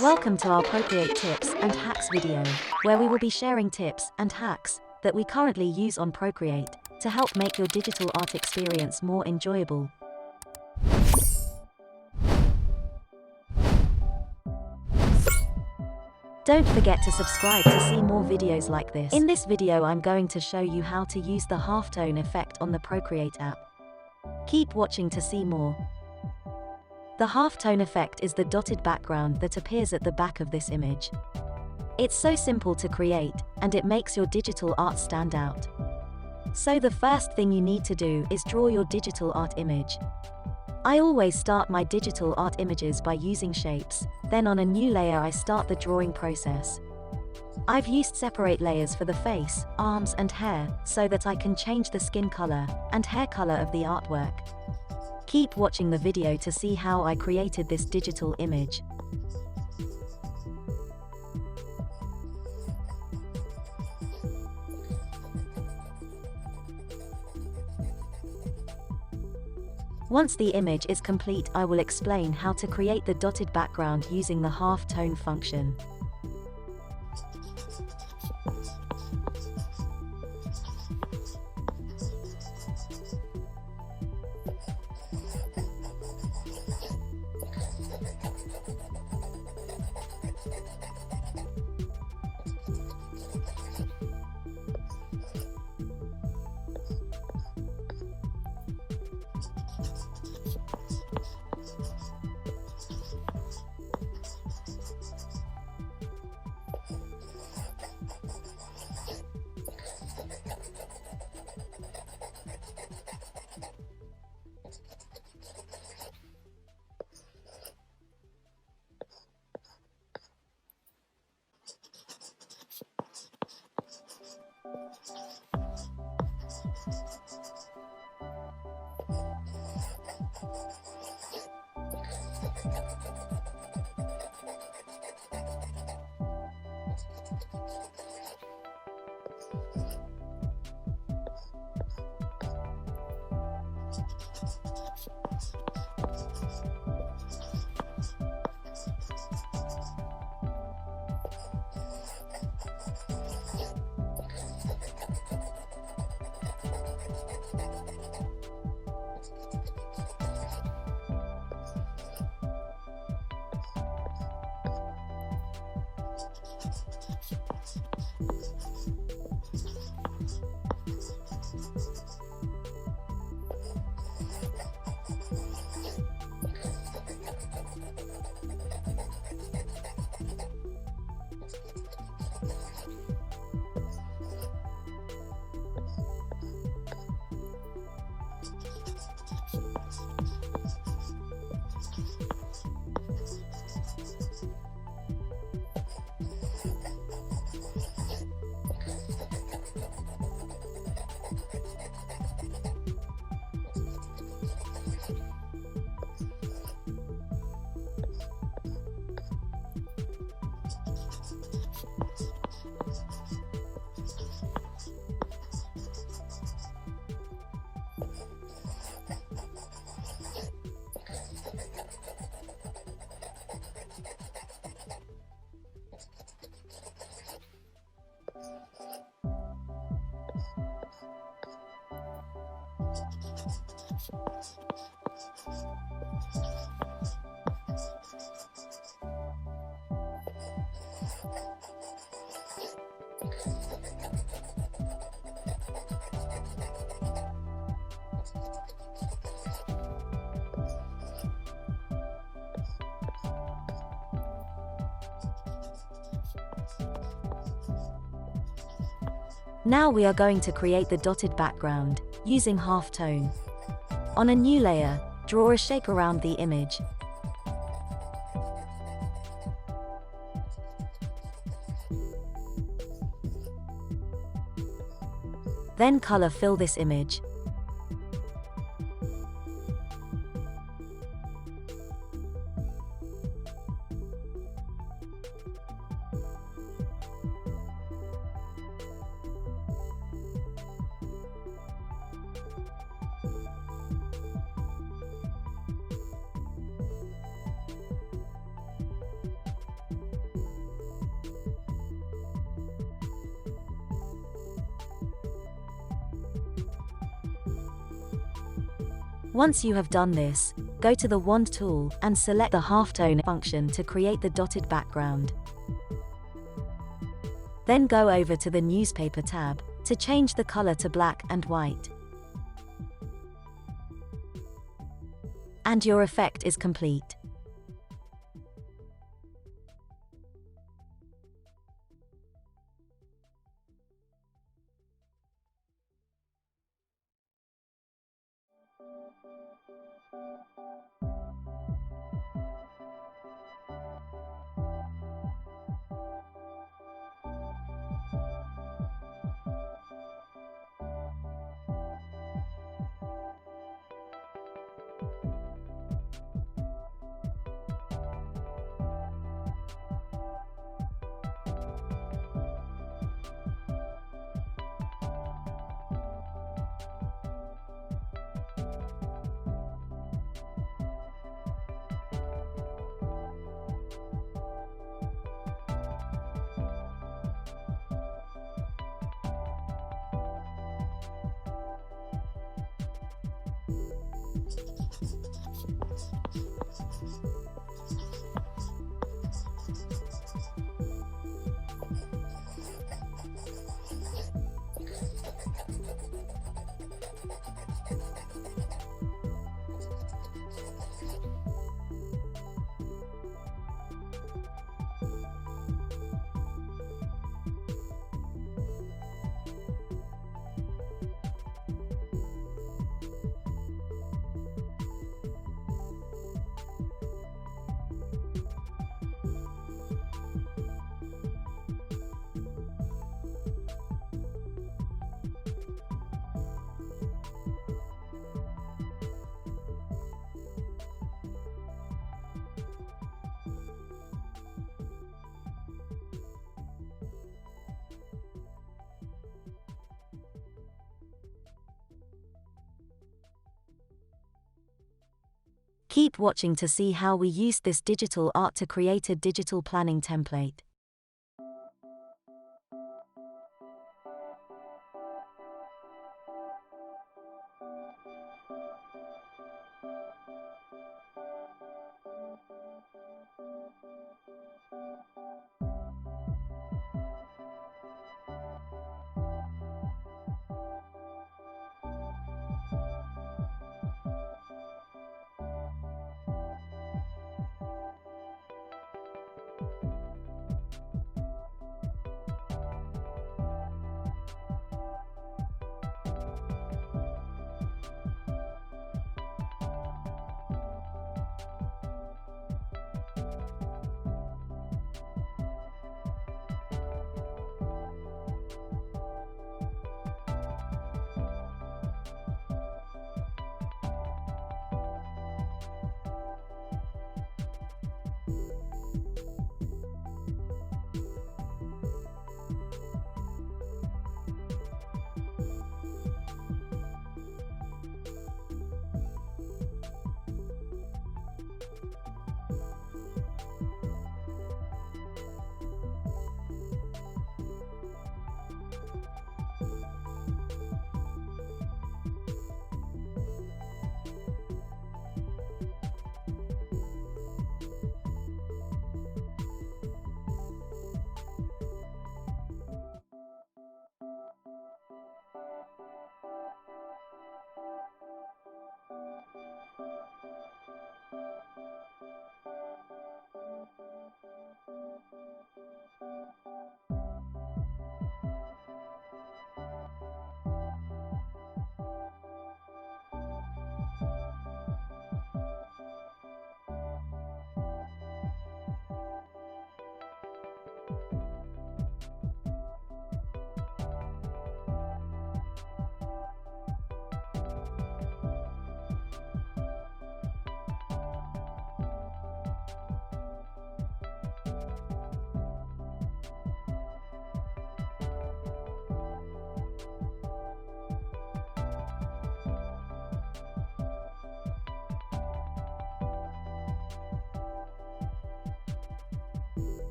Welcome to our Procreate tips and hacks video, where we will be sharing tips and hacks that we currently use on Procreate to help make your digital art experience more enjoyable. Don't forget to subscribe to see more videos like this. In this video I'm going to show you how to use the halftone effect on the Procreate app. Keep watching to see more. The halftone effect is the dotted background that appears at the back of this image. It's so simple to create, and it makes your digital art stand out. So the first thing you need to do is draw your digital art image. I always start my digital art images by using shapes, then on a new layer I start the drawing process. I've used separate layers for the face, arms and hair, so that I can change the skin color and hair color of the artwork. Keep watching the video to see how I created this digital image. Once the image is complete, I will explain how to create the dotted background using the halftone function. Now we are going to create the dotted background, using halftone. On a new layer, draw a shape around the image. Then color fill this image. Once you have done this, go to the wand tool and select the halftone function to create the dotted background. Then go over to the newspaper tab to change the color to black and white. And your effect is complete. Keep watching to see how we used this digital art to create a digital planning template.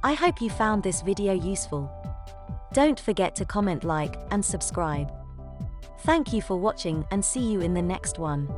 I hope you found this video useful. Don't forget to comment, like, and subscribe. Thank you for watching and see you in the next one.